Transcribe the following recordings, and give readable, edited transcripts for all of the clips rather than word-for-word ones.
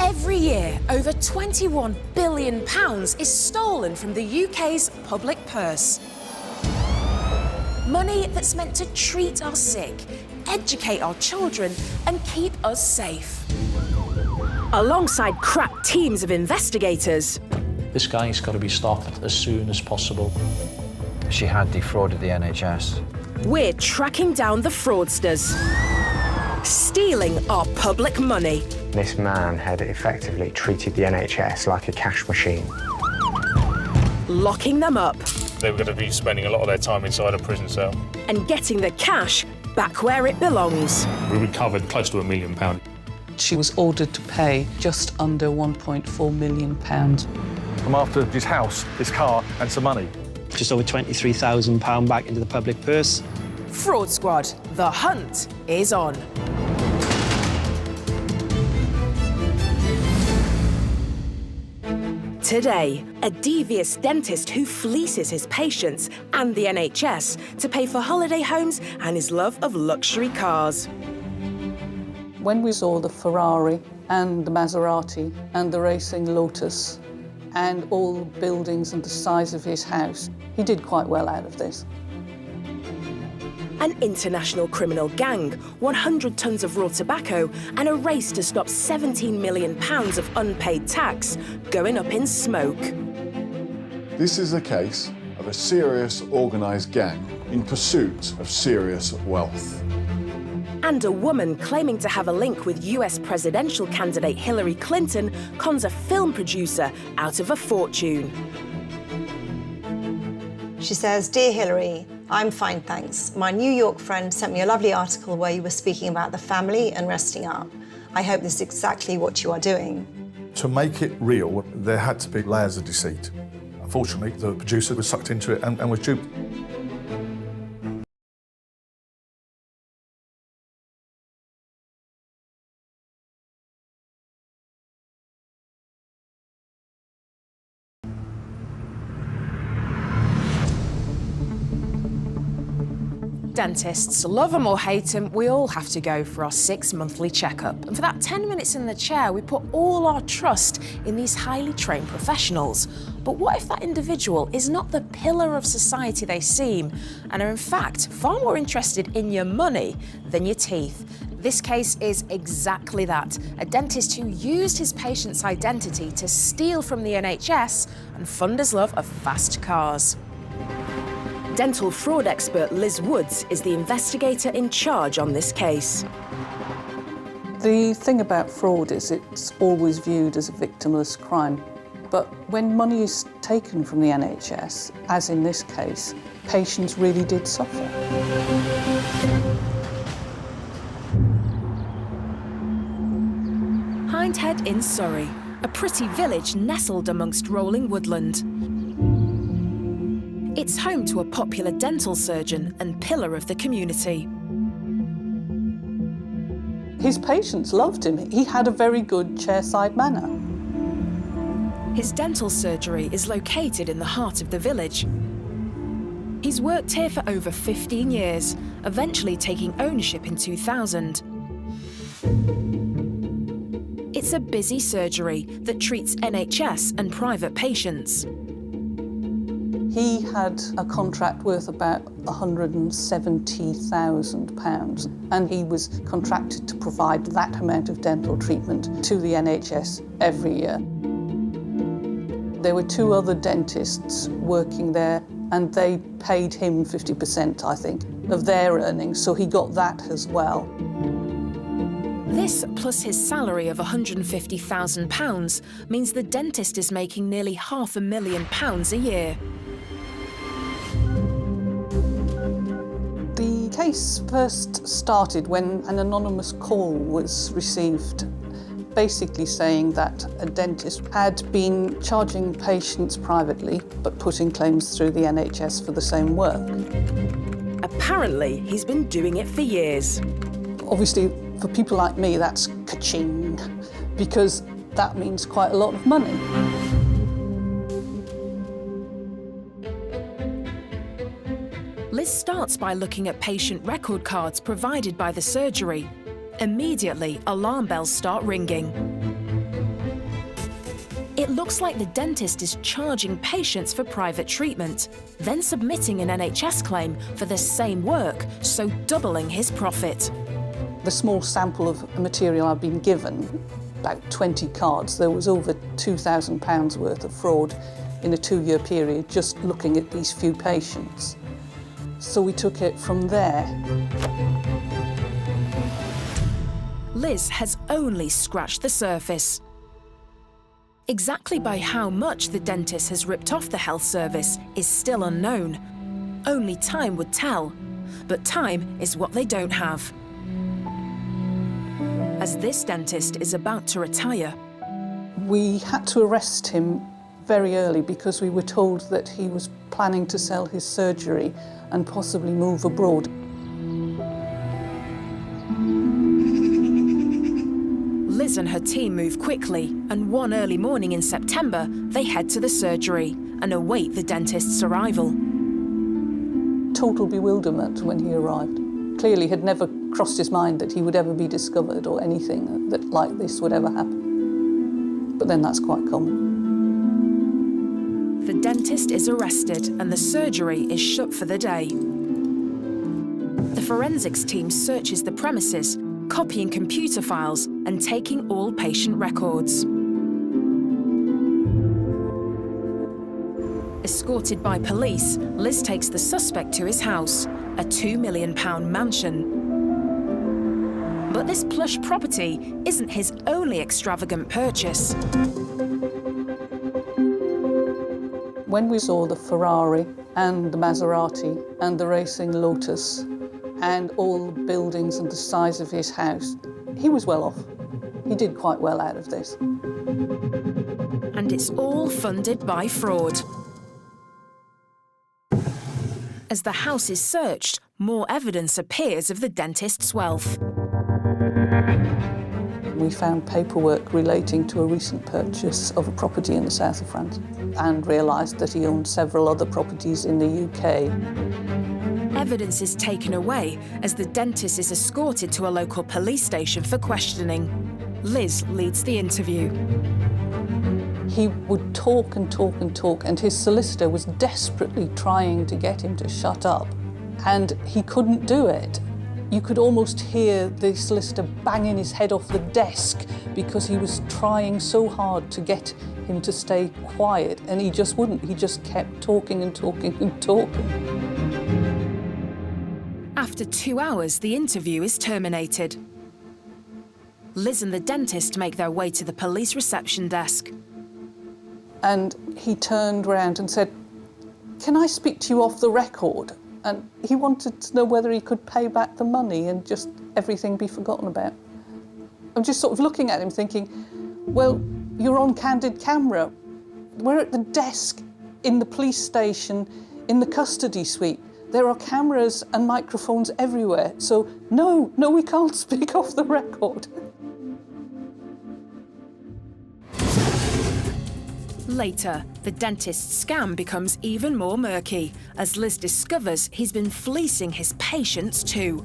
Every year, over £21 billion is stolen from the UK's public purse. Money that's meant to treat our sick, educate our children, and keep us safe. Alongside crack teams of investigators. This guy's got to be stopped as soon as possible. She had defrauded the NHS. We're tracking down the fraudsters, stealing our public money. This man had effectively treated the NHS like a cash machine. Locking them up. They were going to be spending a lot of their time inside a prison cell. And getting the cash back where it belongs. We recovered close to £1 million. She was ordered to pay just under £1.4 million. I'm after his house, his car and some money. Just over £23,000 back into the public purse. Fraud Squad, the hunt is on. Today, a devious dentist who fleeces his patients and the NHS to pay for holiday homes and his love of luxury cars. When we saw the Ferrari and the Maserati and the racing Lotus and all the buildings and the size of his house, he did quite well out of this. An international criminal gang, 100 tons of raw tobacco, and a race to stop £17 million of unpaid tax going up in smoke. This is a case of a serious, organised gang in pursuit of serious wealth. And a woman claiming to have a link with US presidential candidate Hillary Clinton cons a film producer out of a fortune. She says, "Dear Hillary, I'm fine, thanks. My New York friend sent me a lovely article where you were speaking about the family and resting up. I hope this is exactly what you are doing." To make it real, there had to be layers of deceit. Unfortunately, the producer was sucked into it and was duped. Dentists, love them or hate them, we all have to go for our 6 monthly checkup. And for that 10 minutes in the chair, we put all our trust in these highly trained professionals. But what if that individual is not the pillar of society they seem, and are in fact far more interested in your money than your teeth? This case is exactly that. A dentist who used his patient's identity to steal from the NHS and fund his love of fast cars. Dental fraud expert Liz Woods is the investigator in charge on this case. The thing about fraud is it's always viewed as a victimless crime. But when money is taken from the NHS, as in this case, patients really did suffer. Hindhead in Surrey, a pretty village nestled amongst rolling woodland. It's home to a popular dental surgeon and pillar of the community. His patients loved him. He had a very good chairside manner. His dental surgery is located in the heart of the village. He's worked here for over 15 years, eventually taking ownership in 2000. It's a busy surgery that treats NHS and private patients. He had a contract worth about £170,000, and he was contracted to provide that amount of dental treatment to the NHS every year. There were 2 other dentists working there, and they paid him 50%, I think, of their earnings, so he got that as well. This, plus his salary of £150,000, means the dentist is making nearly £500,000 a year. The case first started when an anonymous call was received, basically saying that a dentist had been charging patients privately but putting claims through the NHS for the same work. Apparently, he's been doing it for years. Obviously, for people like me, that's ka-ching, because that means quite a lot of money. Liz starts by looking at patient record cards provided by the surgery. Immediately, alarm bells start ringing. It looks like the dentist is charging patients for private treatment, then submitting an NHS claim for the same work, so doubling his profit. The small sample of material I've been given, about 20 cards, there was over £2,000 worth of fraud in a 2-year period just looking at these few patients. So we took it from there. Liz has only scratched the surface. Exactly by how much the dentist has ripped off the health service is still unknown. Only time would tell. But time is what they don't have. As this dentist is about to retire. We had to arrest him very early because we were told that he was planning to sell his surgery and possibly move abroad. Liz and her team move quickly, and one early morning in September, they head to the surgery and await the dentist's arrival. Total bewilderment when he arrived. Clearly had never crossed his mind that he would ever be discovered or anything that like this would ever happen. But then that's quite common. The dentist is arrested and the surgery is shut for the day. The forensics team searches the premises, copying computer files and taking all patient records. Escorted by police, Liz takes the suspect to his house, a £2 million mansion. But this plush property isn't his only extravagant purchase. When we saw the Ferrari and the Maserati and the racing Lotus and all the buildings and the size of his house, he was well off. He did quite well out of this. And it's all funded by fraud. As the house is searched, more evidence appears of the dentist's wealth. We found paperwork relating to a recent purchase of a property in the south of France and realised that he owned several other properties in the UK. Evidence is taken away as the dentist is escorted to a local police station for questioning. Liz leads the interview. He would talk and talk and talk, and his solicitor was desperately trying to get him to shut up, and he couldn't do it. You could almost hear the solicitor banging his head off the desk because he was trying so hard to get him to stay quiet, and he just wouldn't. He just kept talking and talking and talking. After 2 hours, the interview is terminated. Liz and the dentist make their way to the police reception desk. And he turned round and said, "Can I speak to you off the record?" And he wanted to know whether he could pay back the money and just everything be forgotten about. I'm just sort of looking at him thinking, well, you're on candid camera. We're at the desk in the police station in the custody suite. There are cameras and microphones everywhere. So no, we can't speak off the record. Later, the dentist's scam becomes even more murky as Liz discovers he's been fleecing his patients too.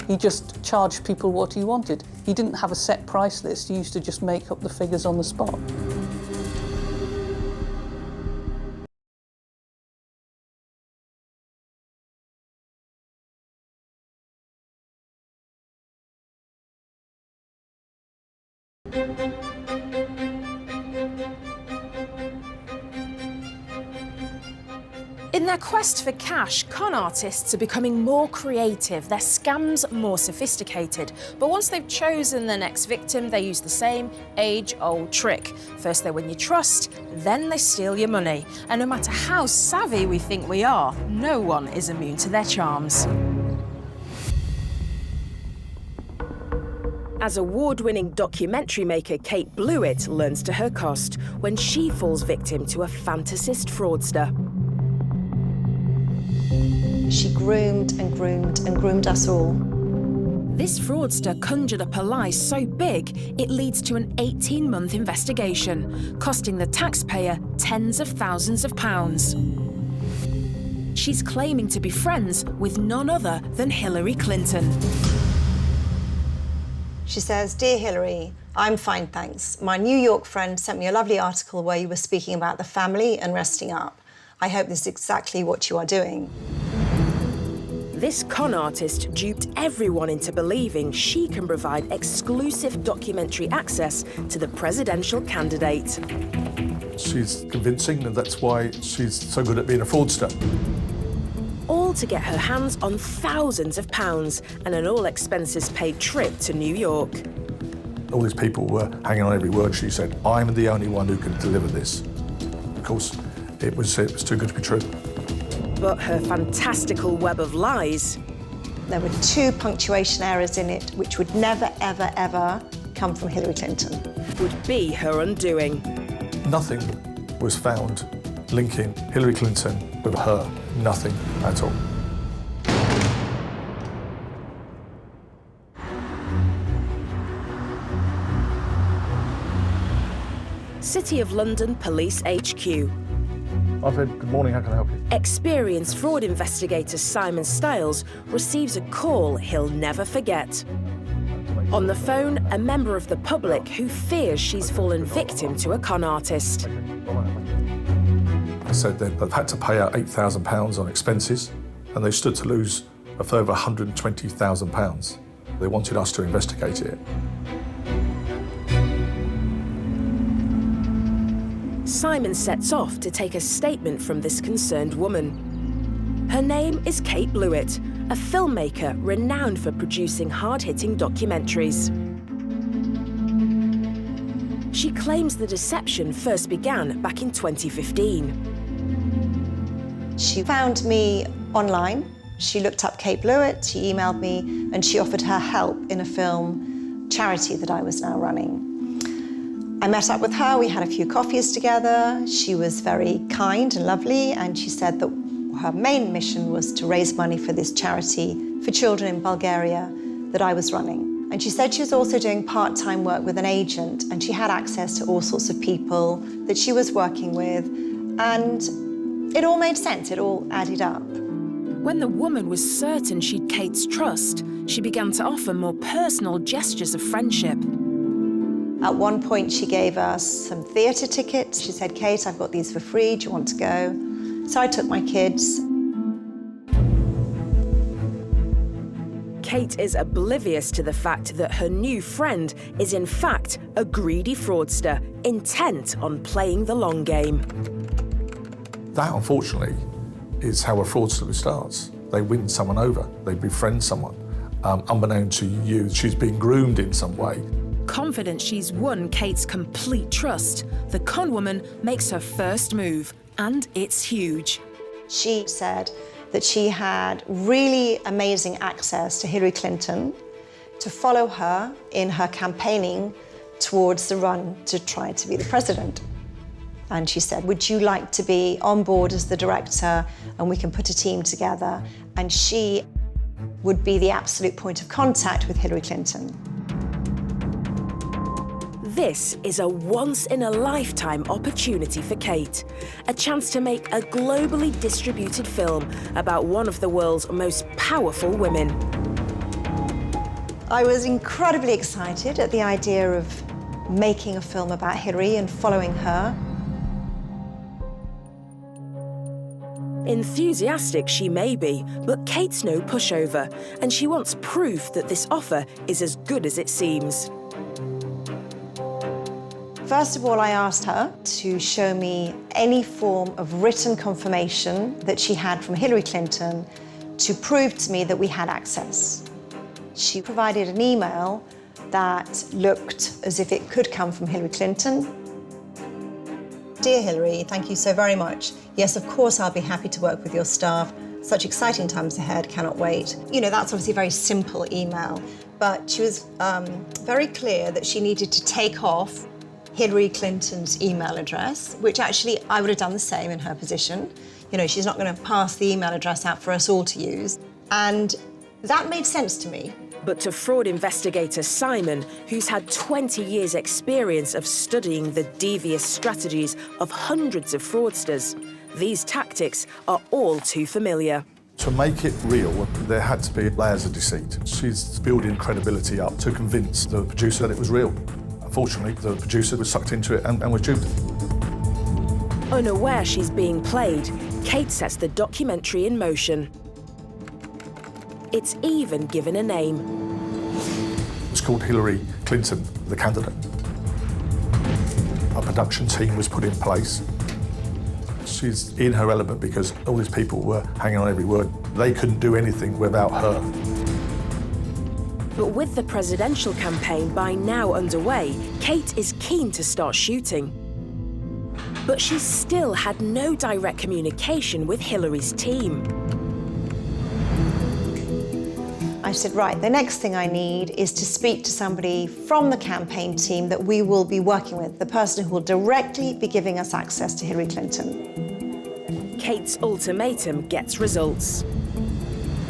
He just charged people what he wanted. He didn't have a set price list. He used to just make up the figures on the spot. In their quest for cash, con artists are becoming more creative, their scams more sophisticated. But once they've chosen their next victim, they use the same age-old trick. First they win your trust, then they steal your money. And no matter how savvy we think we are, no one is immune to their charms. As award-winning documentary maker Kate Blewett learns to her cost when she falls victim to a fantasist fraudster. She groomed and groomed and groomed us all. This fraudster conjured up a lie so big, it leads to an 18-month investigation, costing the taxpayer tens of thousands of pounds. She's claiming to be friends with none other than Hillary Clinton. She says, "Dear Hillary, I'm fine, thanks. My New York friend sent me a lovely article where you were speaking about the family and resting up. I hope this is exactly what you are doing. This con artist duped everyone into believing she can provide exclusive documentary access to the presidential candidate. She's convincing, and that's why she's so good at being a fraudster. All to get her hands on thousands of pounds and an all-expenses-paid trip to New York. All these people were hanging on every word she said. I'm the only one who can deliver this. Of course, it was too good to be true. But her fantastical web of lies... There were 2 punctuation errors in it which would never, ever, ever come from Hillary Clinton. ...would be her undoing. Nothing was found linking Hillary Clinton with her. Nothing at all. City of London Police HQ. Alfred, good morning, how can I help you? Experienced fraud investigator Simon Stiles receives a call he'll never forget. On the phone, a member of the public who fears she's fallen victim to a con artist. I said they've had to pay out £8,000 on expenses, and they stood to lose a further £120,000. They wanted us to investigate it. Simon sets off to take a statement from this concerned woman. Her name is Kate Blewett, a filmmaker renowned for producing hard-hitting documentaries. She claims the deception first began back in 2015. She found me online. She looked up Kate Blewett, she emailed me, and she offered her help in a film charity that I was now running. I met up with her, we had a few coffees together. She was very kind and lovely, and she said that her main mission was to raise money for this charity for children in Bulgaria that I was running. And she said she was also doing part-time work with an agent, and she had access to all sorts of people that she was working with, and it all made sense, it all added up. When the woman was certain she'd Kate's trust, she began to offer more personal gestures of friendship. At one point, she gave us some theatre tickets. She said, Kate, I've got these for free, do you want to go? So I took my kids. Kate is oblivious to the fact that her new friend is in fact a greedy fraudster, intent on playing the long game. That, unfortunately, is how a fraudster starts. They win someone over, they befriend someone. Unbeknown to you, she's been groomed in some way. Confident she's won Kate's complete trust, the con woman makes her first move, and it's huge. She said that she had really amazing access to Hillary Clinton to follow her in her campaigning towards the run to try to be the president. And she said, would you like to be on board as the director and we can put a team together? And she would be the absolute point of contact with Hillary Clinton. This is a once-in-a-lifetime opportunity for Kate, a chance to make a globally distributed film about one of the world's most powerful women. I was incredibly excited at the idea of making a film about Hillary and following her. Enthusiastic she may be, but Kate's no pushover, and she wants proof that this offer is as good as it seems. First of all, I asked her to show me any form of written confirmation that she had from Hillary Clinton to prove to me that we had access. She provided an email that looked as if it could come from Hillary Clinton. Dear Hillary, thank you so very much. Yes, of course, I'll be happy to work with your staff. Such exciting times ahead, cannot wait. You know, that's obviously a very simple email, but she was very clear that she needed to take off Hillary Clinton's email address, which actually I would have done the same in her position. You know, she's not going to pass the email address out for us all to use. And that made sense to me. But to fraud investigator Simon, who's had 20 years' experience of studying the devious strategies of hundreds of fraudsters, these tactics are all too familiar. To make it real, there had to be layers of deceit. She's building credibility up to convince the producer that it was real. Unfortunately, the producer was sucked into it and was duped. Unaware she's being played, Kate sets the documentary in motion. It's even given a name. It's called Hillary Clinton, the candidate. A production team was put in place. She's in her element because all these people were hanging on every word. They couldn't do anything without her. But with the presidential campaign by now underway, Kate is keen to start shooting. But she still had no direct communication with Hillary's team. I said, right, the next thing I need is to speak to somebody from the campaign team that we will be working with, the person who will directly be giving us access to Hillary Clinton. Kate's ultimatum gets results.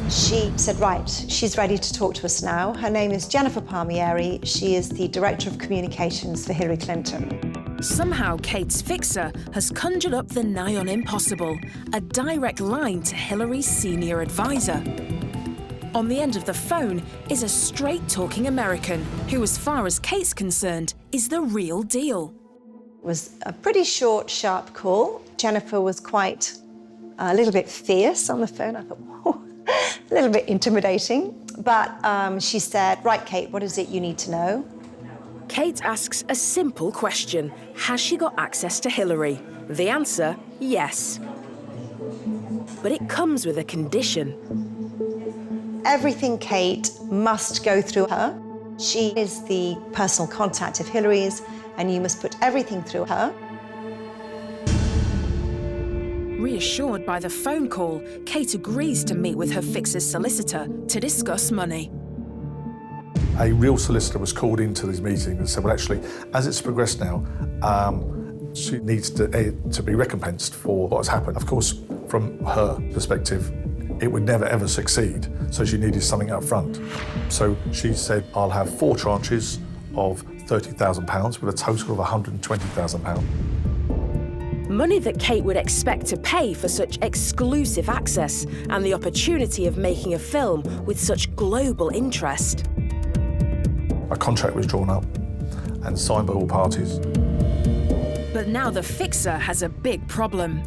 She said, right, she's ready to talk to us now. Her name is Jennifer Palmieri. She is the Director of Communications for Hillary Clinton. Somehow, Kate's fixer has conjured up the nigh on impossible, a direct line to Hillary's senior advisor. On the end of the phone is a straight-talking American who, as far as Kate's concerned, is the real deal. It was a pretty short, sharp call. Jennifer was quite a little bit fierce on the phone. I thought, whoa, a little bit intimidating. But she said, right, Kate, what is it you need to know? Kate asks a simple question. Has she got access to Hillary? The answer, yes. But it comes with a condition. Everything, Kate, must go through her. She is the personal contact of Hillary's, and you must put everything through her. Reassured by the phone call, Kate agrees to meet with her fixer's solicitor to discuss money. A real solicitor was called into this meeting and said, well, actually, as it's progressed now, she needs to be recompensed for what has happened. Of course, from her perspective, it would never, ever succeed, so she needed something up front. So she said, I'll have 4 tranches of £30,000 with a total of £120,000. Money that Kate would expect to pay for such exclusive access and the opportunity of making a film with such global interest. A contract was drawn up and signed by all parties. But now the fixer has a big problem.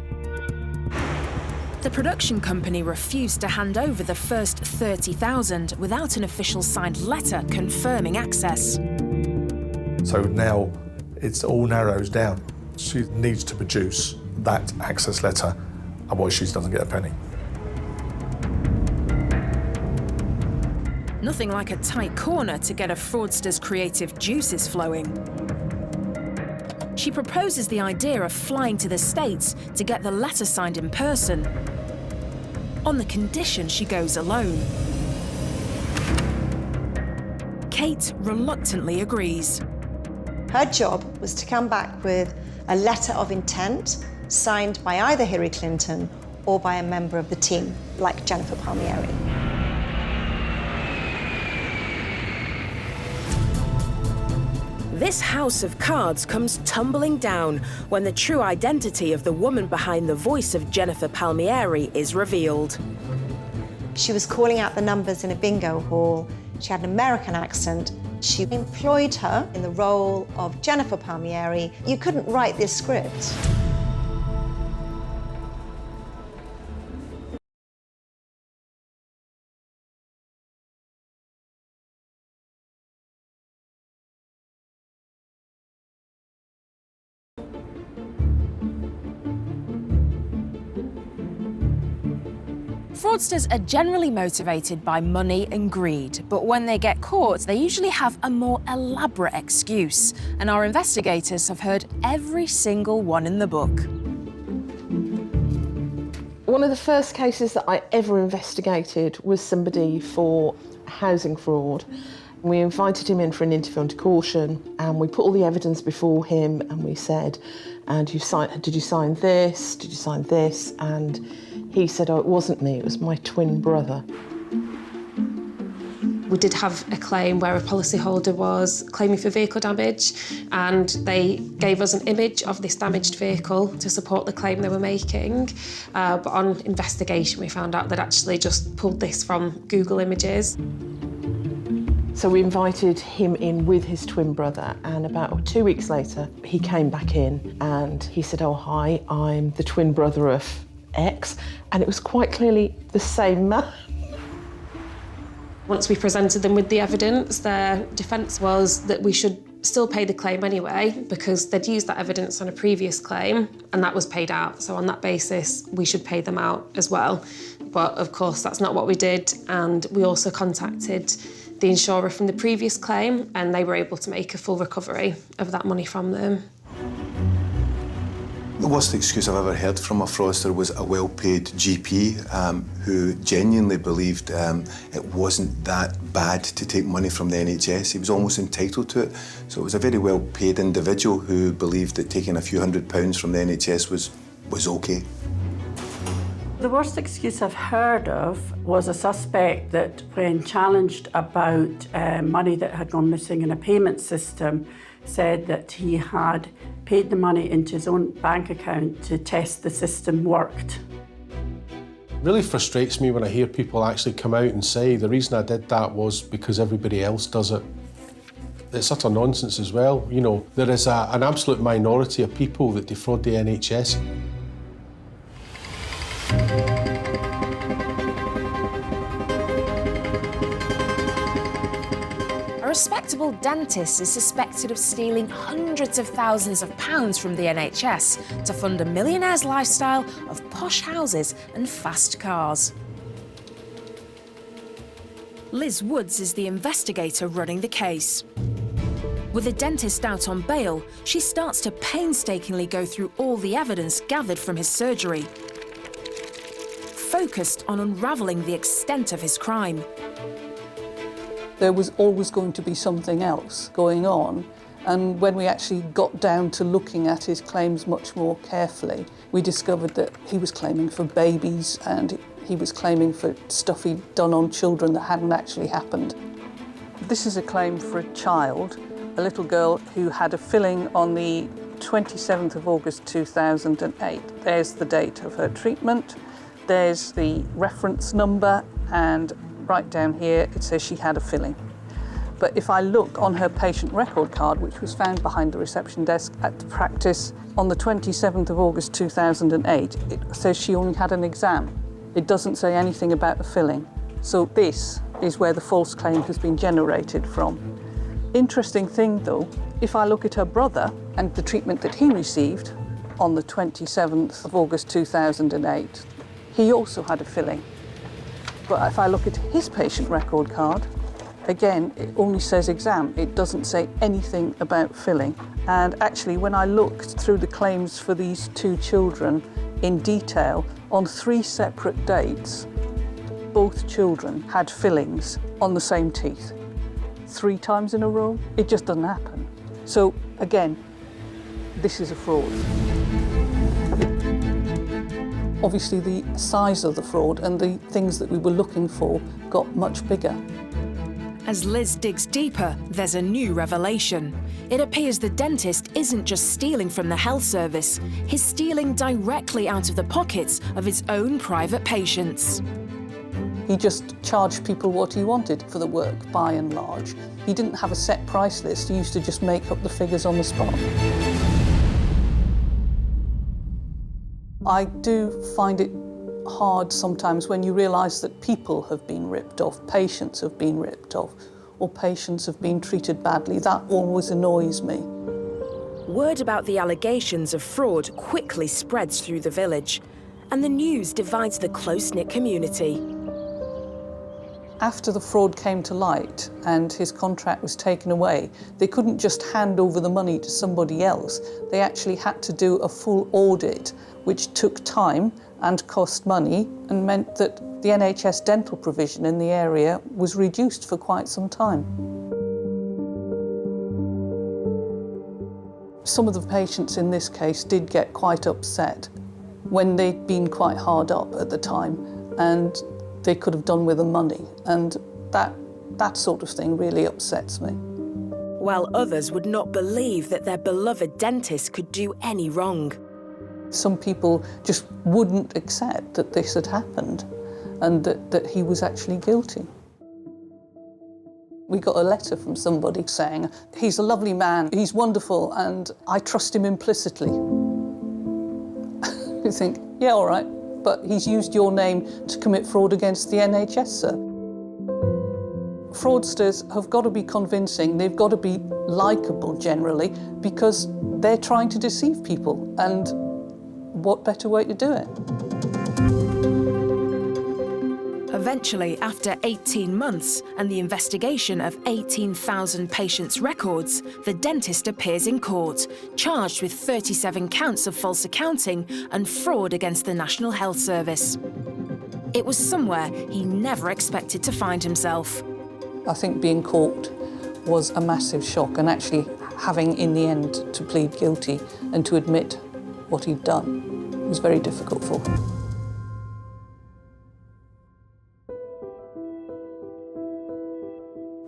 The production company refused to hand over the first £30,000 without an official signed letter confirming access. So now it all narrows down. She needs to produce that access letter, otherwise she doesn't get a penny. Nothing like a tight corner to get a fraudster's creative juices flowing. She proposes the idea of flying to the States to get the letter signed in person, on the condition she goes alone. Kate reluctantly agrees. Her job was to come back with a letter of intent signed by either Hillary Clinton or by a member of the team, like Jennifer Palmieri. This house of cards comes tumbling down when the true identity of the woman behind the voice of Jennifer Palmieri is revealed. She was calling out the numbers in a bingo hall. She had an American accent. She employed her in the role of Jennifer Palmieri. You couldn't write this script. Fraudsters are generally motivated by money and greed, but when they get caught, they usually have a more elaborate excuse. And our investigators have heard every single one in the book. One of the first cases that I ever investigated was somebody for housing fraud. We invited him in for an interview under caution, and we put all the evidence before him, and we said, did you sign this? Did you sign this? And he said, oh, it wasn't me, it was my twin brother. We did have a claim where a policyholder was claiming for vehicle damage, and they gave us an image of this damaged vehicle to support the claim they were making. But on investigation, we found out they'd actually just pulled this from Google Images. So we invited him in with his twin brother, and about 2 weeks later, he came back in and he said, "Oh, hi, I'm the twin brother of X," and it was quite clearly the same man. Once we presented them with the evidence, their defence was that we should still pay the claim anyway because they'd used that evidence on a previous claim and that was paid out. So on that basis, we should pay them out as well. But of course, that's not what we did. And we also contacted the insurer from the previous claim and they were able to make a full recovery of that money from them. The worst excuse I've ever heard from a fraudster was a well-paid GP who genuinely believed it wasn't that bad to take money from the NHS. He was almost entitled to it. So it was a very well-paid individual who believed that taking a few £100s from the NHS was okay. The worst excuse I've heard of was a suspect that, when challenged about money that had gone missing in a payment system, said that he had paid the money into his own bank account to test the system worked. It really frustrates me when I hear people actually come out and say the reason I did that was because everybody else does it. It's utter nonsense as well. You know, there is an absolute minority of people that defraud the NHS. A respectable dentist is suspected of stealing hundreds of thousands of pounds from the NHS to fund a millionaire's lifestyle of posh houses and fast cars. Liz Woods is the investigator running the case. With the dentist out on bail, she starts to painstakingly go through all the evidence gathered from his surgery, focused on unravelling the extent of his crime. There was always going to be something else going on, and when we actually got down to looking at his claims much more carefully, we discovered that he was claiming for babies and he was claiming for stuff he'd done on children that hadn't actually happened. This is a claim for a child, a little girl who had a filling on the 27th of August 2008. There's the date of her treatment, there's the reference number, and right down here it says she had a filling. But if I look on her patient record card, which was found behind the reception desk at the practice on the 27th of August 2008, it says she only had an exam. It doesn't say anything about a filling. So this is where the false claim has been generated from. Interesting thing though, if I look at her brother and the treatment that he received on the 27th of August 2008, he also had a filling. But if I look at his patient record card, again, it only says exam. It doesn't say anything about filling. And actually, when I looked through the claims for these two children in detail, on 3 separate dates, both children had fillings on the same teeth. 3 times in a row, it just doesn't happen. So again, this is a fraud. Obviously, the size of the fraud and the things that we were looking for got much bigger. As Liz digs deeper, there's a new revelation. It appears the dentist isn't just stealing from the health service, he's stealing directly out of the pockets of his own private patients. He just charged people what he wanted for the work, by and large. He didn't have a set price list, he used to just make up the figures on the spot. I do find it hard sometimes when you realise that people have been ripped off, patients have been ripped off, or patients have been treated badly. That always annoys me. Word about the allegations of fraud quickly spreads through the village, and the news divides the close-knit community. After the fraud came to light and his contract was taken away, they couldn't just hand over the money to somebody else. They actually had to do a full audit, which took time and cost money and meant that the NHS dental provision in the area was reduced for quite some time. Some of the patients in this case did get quite upset when they'd been quite hard up at the time and they could have done with the money, and that sort of thing really upsets me. While others would not believe that their beloved dentist could do any wrong. Some people just wouldn't accept that this had happened and that he was actually guilty. We got a letter from somebody saying, he's a lovely man, he's wonderful, and I trust him implicitly. You think, yeah, all right, but he's used your name to commit fraud against the NHS, sir. Fraudsters have got to be convincing, they've got to be likeable generally, because they're trying to deceive people, and what better way to do it? Eventually, after 18 months and the investigation of 18,000 patients' records, the dentist appears in court, charged with 37 counts of false accounting and fraud against the National Health Service. It was somewhere he never expected to find himself. I think being caught was a massive shock, and actually having in the end to plead guilty and to admit what he'd done was very difficult for him.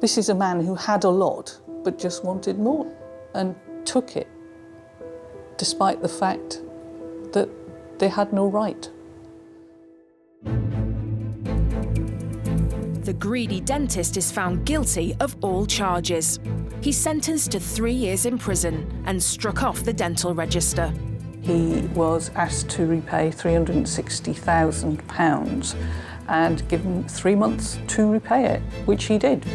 This is a man who had a lot, but just wanted more, and took it, despite the fact that they had no right. The greedy dentist is found guilty of all charges. He's sentenced to 3 years in prison and struck off the dental register. He was asked to repay £360,000 and given 3 months to repay it, which he did.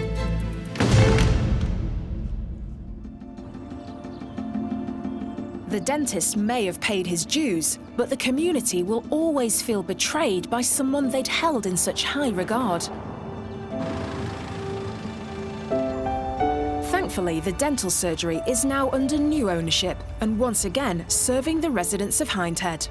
The dentist may have paid his dues, but the community will always feel betrayed by someone they'd held in such high regard. Thankfully, the dental surgery is now under new ownership and once again serving the residents of Hindhead.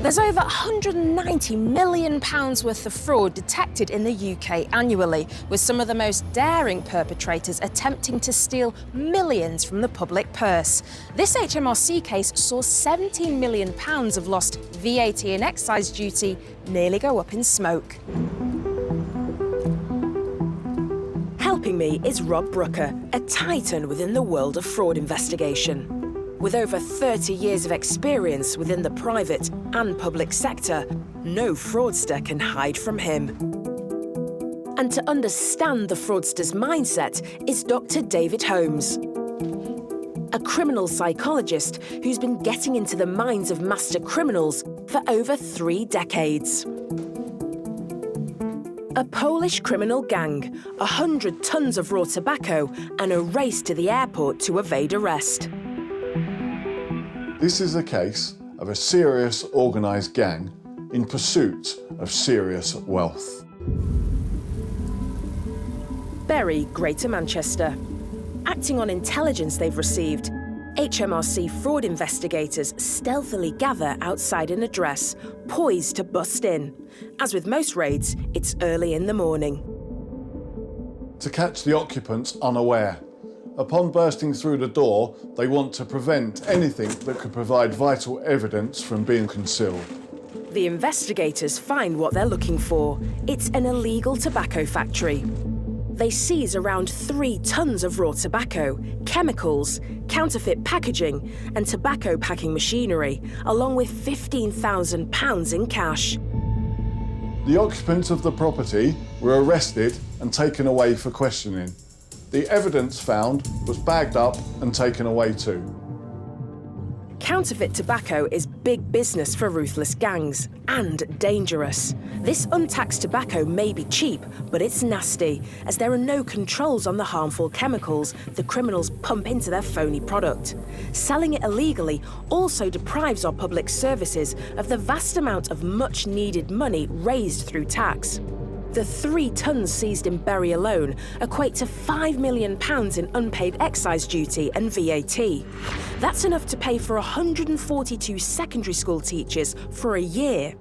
There's over £190 million worth of fraud detected in the UK annually, with some of the most daring perpetrators attempting to steal millions from the public purse. This HMRC case saw £17 million of lost VAT and excise duty nearly go up in smoke. Helping me is Rob Brooker, a titan within the world of fraud investigation. With over 30 years of experience within the private and public sector, no fraudster can hide from him. And to understand the fraudster's mindset is Dr. David Holmes, a criminal psychologist who's been getting into the minds of master criminals for over 3 decades. A Polish criminal gang, 100 tons of raw tobacco, and a race to the airport to evade arrest. This is a case of a serious organised gang in pursuit of serious wealth. Bury, Greater Manchester. Acting on intelligence they've received, HMRC fraud investigators stealthily gather outside an address, poised to bust in. As with most raids, it's early in the morning. To catch the occupants unaware. Upon bursting through the door, they want to prevent anything that could provide vital evidence from being concealed. The investigators find what they're looking for. It's an illegal tobacco factory. They seize around 3 tons of raw tobacco, chemicals, counterfeit packaging, and tobacco packing machinery, along with £15,000 in cash. The occupants of the property were arrested and taken away for questioning. The evidence found was bagged up and taken away too. Counterfeit tobacco is big business for ruthless gangs, and dangerous. This untaxed tobacco may be cheap, but it's nasty, as there are no controls on the harmful chemicals the criminals pump into their phony product. Selling it illegally also deprives our public services of the vast amount of much-needed money raised through tax. The 3 tons seized in Bury alone equate to £5 million in unpaid excise duty and VAT. That's enough to pay for 142 secondary school teachers for a year.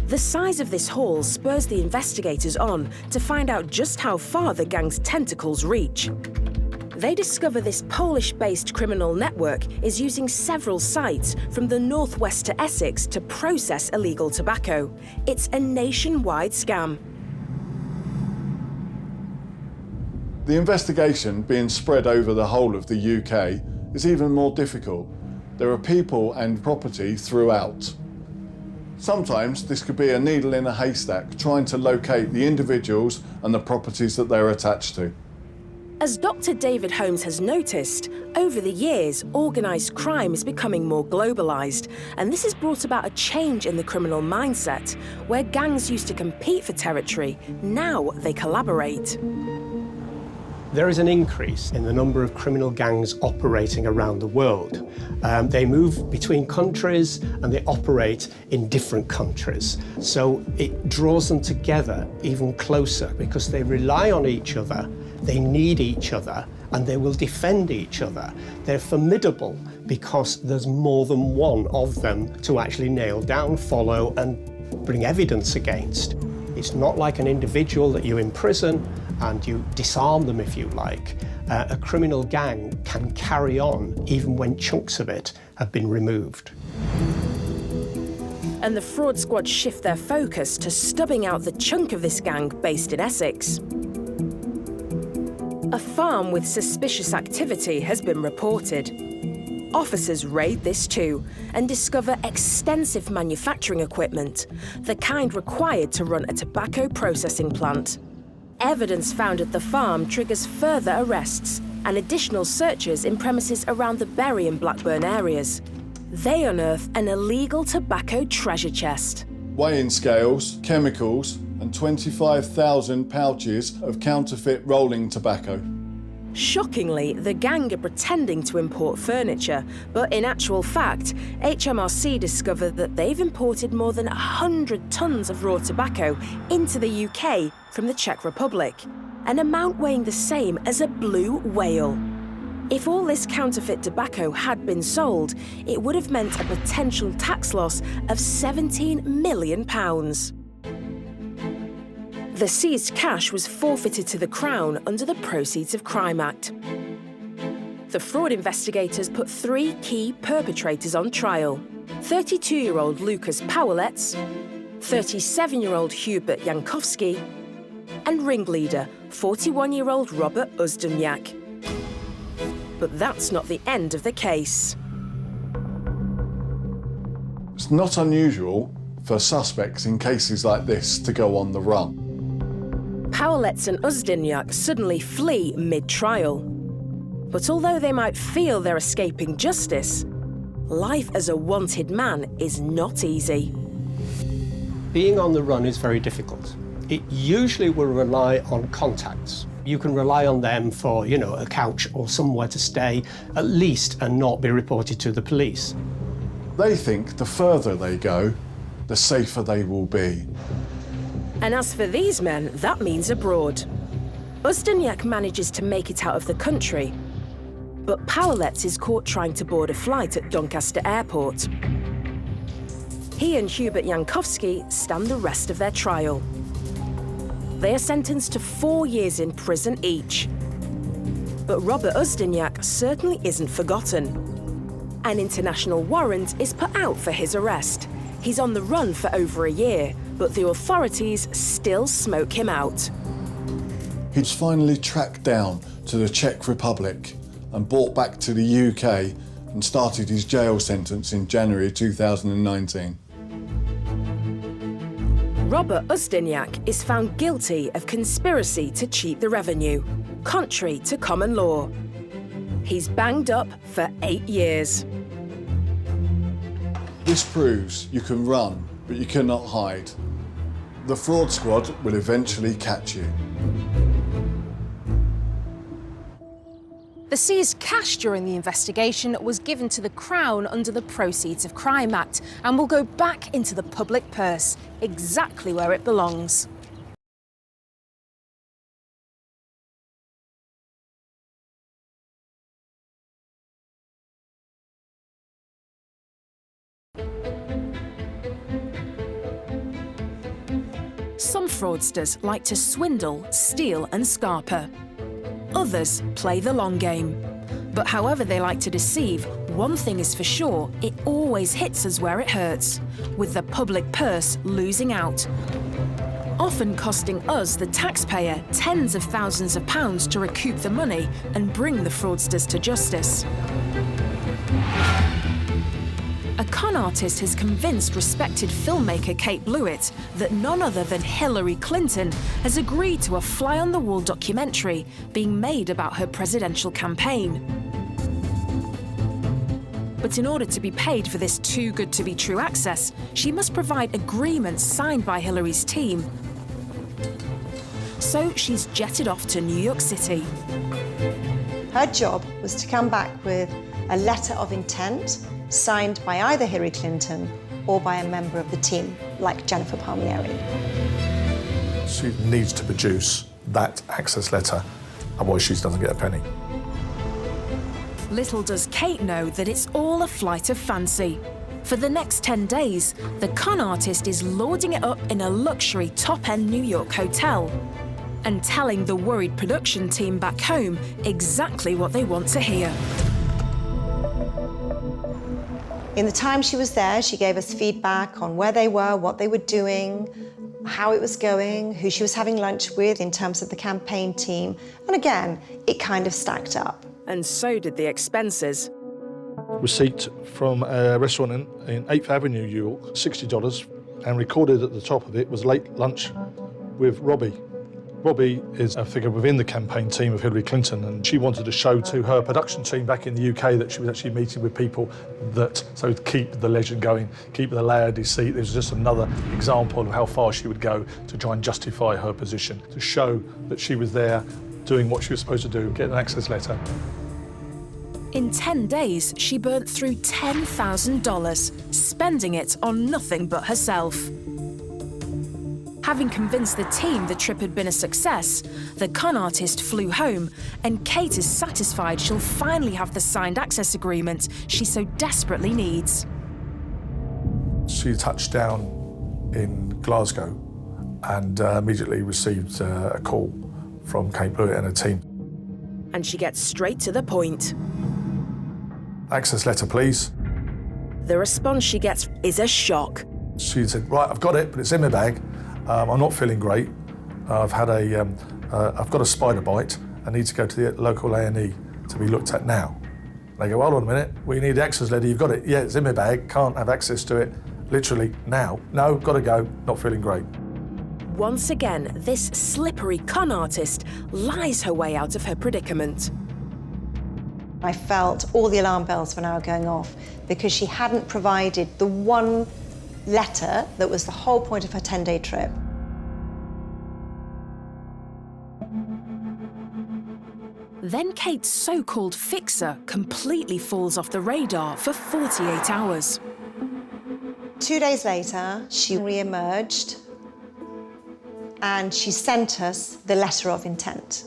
The size of this haul spurs the investigators on to find out just how far the gang's tentacles reach. They discover this Polish-based criminal network is using several sites from the northwest to Essex to process illegal tobacco. It's a nationwide scam. The investigation being spread over the whole of the UK is even more difficult. There are people and property throughout. Sometimes this could be a needle in a haystack trying to locate the individuals and the properties that they're attached to. As Dr. David Holmes has noticed, over the years, organised crime is becoming more globalised, and this has brought about a change in the criminal mindset. Where gangs used to compete for territory, now they collaborate. There is an increase in the number of criminal gangs operating around the world. They move between countries and they operate in different countries. So it draws them together even closer because they rely on each other, they need each other, and they will defend each other. They're formidable because there's more than one of them to actually nail down, follow, and bring evidence against. It's not like an individual that you imprison and you disarm them, if you like. A criminal gang can carry on even when chunks of it have been removed. And the fraud squad shift their focus to stubbing out the chunk of this gang based in Essex. A farm with suspicious activity has been reported. Officers raid this too and discover extensive manufacturing equipment, the kind required to run a tobacco processing plant. Evidence found at the farm triggers further arrests and additional searches in premises around the Bury and Blackburn areas. They unearth an illegal tobacco treasure chest. Weighing scales, chemicals, and 25,000 pouches of counterfeit rolling tobacco. Shockingly, the gang are pretending to import furniture, but in actual fact, HMRC discovered that they've imported more than 100 tonnes of raw tobacco into the UK from the Czech Republic, an amount weighing the same as a blue whale. If all this counterfeit tobacco had been sold, it would have meant a potential tax loss of £17 million. The seized cash was forfeited to the Crown under the Proceeds of Crime Act. The fraud investigators put 3 key perpetrators on trial: 32-year-old Lucas Powelets, 37-year-old Hubert Jankowski, and ringleader, 41-year-old Robert Uzdeniak. But that's not the end of the case. It's not unusual for suspects in cases like this to go on the run. Powelets and Uzdeniak suddenly flee mid-trial. But although they might feel they're escaping justice, life as a wanted man is not easy. Being on the run is very difficult. It usually will rely on contacts. You can rely on them for, a couch or somewhere to stay, at least, and not be reported to the police. They think the further they go, the safer they will be. And as for these men, that means abroad. Uzdeniak manages to make it out of the country, but Powelets is caught trying to board a flight at Doncaster Airport. He and Hubert Jankowski stand the rest of their trial. They are sentenced to 4 years in prison each. But Robert Uzdeniak certainly isn't forgotten. An international warrant is put out for his arrest. He's on the run for over a year, but the authorities still smoke him out. He's finally tracked down to the Czech Republic and brought back to the UK and started his jail sentence in January 2019. Robert Uzdeniak is found guilty of conspiracy to cheat the revenue, contrary to common law. He's banged up for 8 years. This proves you can run, but you cannot hide. The fraud squad will eventually catch you. The seized cash during the investigation was given to the Crown under the Proceeds of Crime Act and will go back into the public purse, exactly where it belongs. Some fraudsters like to swindle, steal and scarper. Others play the long game. But however they like to deceive, one thing is for sure, it always hits us where it hurts, with the public purse losing out, often costing us, the taxpayer, tens of thousands of pounds to recoup the money and bring the fraudsters to justice. A con artist has convinced respected filmmaker Kate Blewett that none other than Hillary Clinton has agreed to a fly-on-the-wall documentary being made about her presidential campaign. But in order to be paid for this too-good-to-be-true access, she must provide agreements signed by Hillary's team. So she's jetted off to New York City. Her job was to come back with a letter of intent signed by either Hillary Clinton or by a member of the team, like Jennifer Palmieri. She needs to produce that access letter, otherwise she doesn't get a penny. Little does Kate know that it's all a flight of fancy. For the next 10 days, the con artist is lording it up in a luxury top-end New York hotel and telling the worried production team back home exactly what they want to hear. In the time she was there, she gave us feedback on where they were, what they were doing, how it was going, who she was having lunch with in terms of the campaign team. And again, it kind of stacked up. And so did the expenses. Receipt from a restaurant in 8th Avenue, New York, $60, and recorded at the top of it was late lunch with Robbie. Robbie is a figure within the campaign team of Hillary Clinton, and she wanted to show to her production team back in the UK that she was actually meeting with people that, so to keep the legend going, keep the layer of deceit. There's just another example of how far she would go to try and justify her position, to show that she was there doing what she was supposed to do, get an access letter. In 10 days, she burnt through $10,000, spending it on nothing but herself. Having convinced the team the trip had been a success, the con artist flew home, and Kate is satisfied she'll finally have the signed access agreement she so desperately needs. She touched down in Glasgow and immediately received a call from Kate Blewett and her team. And she gets straight to the point. Access letter, please. The response she gets is a shock. She said, right, I've got it, but it's in my bag. I'm not feeling great. I've got a spider bite. I need to go to the local A&E to be looked at now. They go, hold on a minute, we need the access letter, you've got it. Yeah, it's in my bag, can't have access to it, literally now. No, gotta go, not feeling great. Once again, this slippery con artist lies her way out of her predicament. I felt all the alarm bells were now going off because she hadn't provided the one letter that was the whole point of her 10-day trip. Then Kate's so-called fixer completely falls off the radar for 48 hours. 2 days later, she re-emerged and she sent us the letter of intent.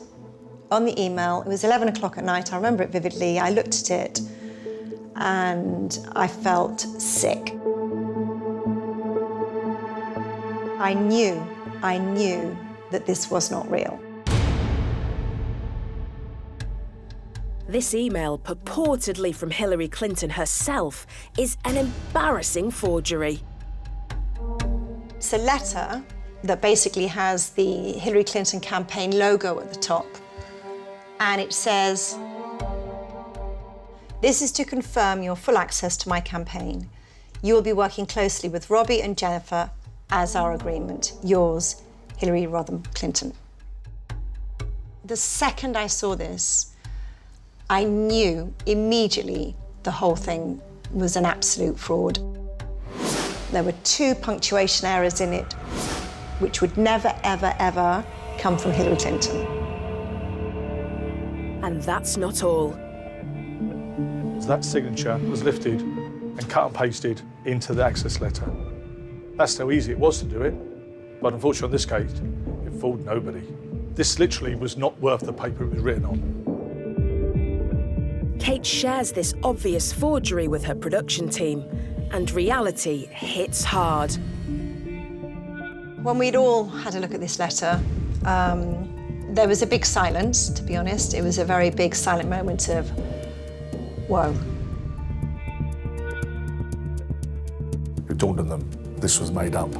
On the email, it was 11 o'clock at night, I remember it vividly, I looked at it and I felt sick. I knew that this was not real. This email, purportedly from Hillary Clinton herself, is an embarrassing forgery. It's a letter that basically has the Hillary Clinton campaign logo at the top. And it says, "This is to confirm your full access to my campaign. You will be working closely with Robbie and Jennifer as our agreement. Yours, Hillary Rodham Clinton." The second I saw this, I knew immediately the whole thing was an absolute fraud. There were 2 punctuation errors in it, which would never, ever, ever come from Hillary Clinton. And that's not all. So that signature was lifted and cut and pasted into the access letter. That's how easy it was to do it, but unfortunately in this case, it fooled nobody. This literally was not worth the paper it was written on. Kate shares this obvious forgery with her production team, and reality hits hard. When we'd all had a look at this letter, There was a big silence, to be honest. It was a very big silent moment of, whoa. It dawned on them this was made up.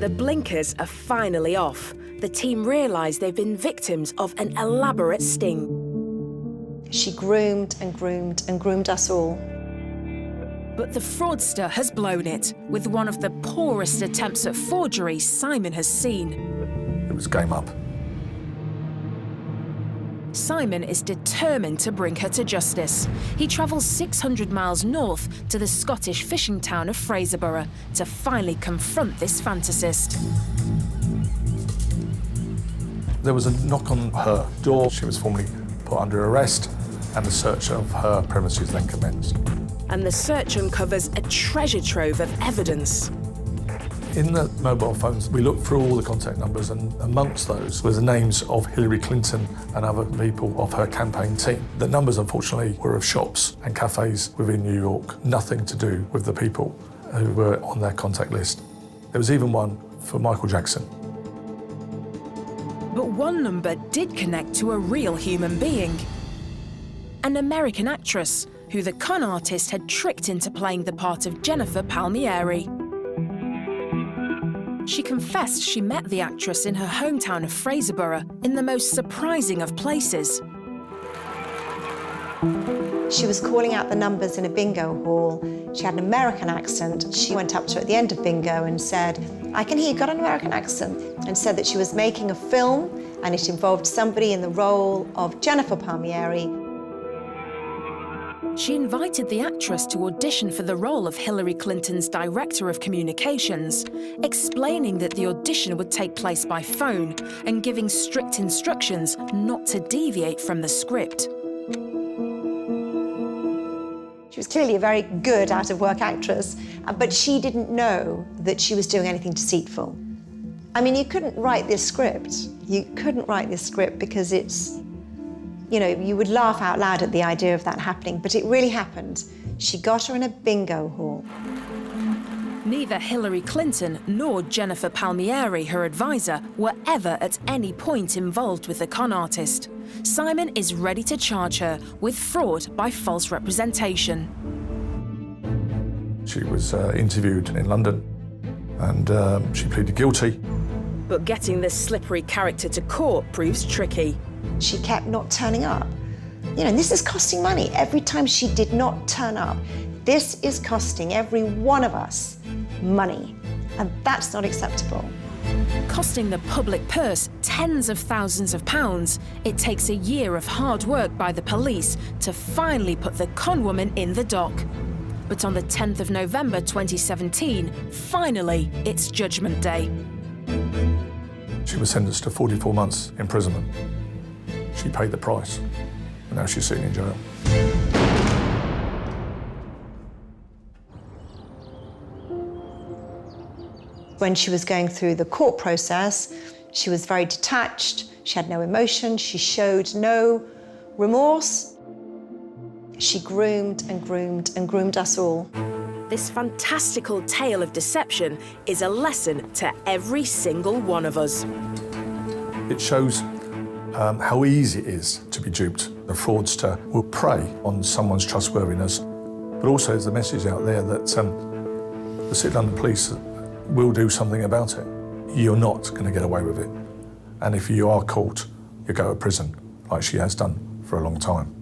The blinkers are finally off. The team realise they've been victims of an elaborate sting. She groomed and groomed and groomed us all. But the fraudster has blown it with one of the poorest attempts at forgery Simon has seen. It was game up. Simon is determined to bring her to justice. He travels 600 miles north to the Scottish fishing town of Fraserburgh to finally confront this fantasist. There was a knock on her door. She was formally put under arrest, and the search of her premises then commenced. And the search uncovers a treasure trove of evidence. In the mobile phones, we looked through all the contact numbers, and amongst those were the names of Hillary Clinton and other people of her campaign team. The numbers, unfortunately, were of shops and cafes within New York, nothing to do with the people who were on their contact list. There was even one for Michael Jackson. But one number did connect to a real human being. An American actress who the con artist had tricked into playing the part of Jennifer Palmieri. She confessed she met the actress in her hometown of Fraserburgh in the most surprising of places. She was calling out the numbers in a bingo hall. She had an American accent. She went up to her at the end of bingo and said, "I can hear you got an American accent," and said that she was making a film and it involved somebody in the role of Jennifer Palmieri. She invited the actress to audition for the role of Hillary Clinton's Director of Communications, explaining that the audition would take place by phone and giving strict instructions not to deviate from the script. She was clearly a very good out-of-work actress, but she didn't know that she was doing anything deceitful. I mean, you couldn't write this script. You couldn't write this script because it's, you know, you would laugh out loud at the idea of that happening, but it really happened. She got her in a bingo hall. Neither Hillary Clinton nor Jennifer Palmieri, her advisor, were ever at any point involved with the con artist. Simon is ready to charge her with fraud by false representation. She was interviewed in London, and she pleaded guilty. But getting this slippery character to court proves tricky. She kept not turning up. You know, this is costing money. Every time she did not turn up, this is costing every one of us money, and that's not acceptable. Costing the public purse tens of thousands of pounds, it takes a year of hard work by the police to finally put the con woman in the dock. But on the 10th of November 2017, finally, it's Judgment Day. She was sentenced to 44 months imprisonment. She paid the price, and now she's sitting in jail. When she was going through the court process, she was very detached. She had no emotion. She showed no remorse. She groomed and groomed and groomed us all. This fantastical tale of deception is a lesson to every single one of us. It shows how easy it is to be duped. The fraudster will prey on someone's trustworthiness, but also there's a message out there that the City London Police will do something about it. You're not going to get away with it. And if you are caught, you go to prison, like she has done for a long time.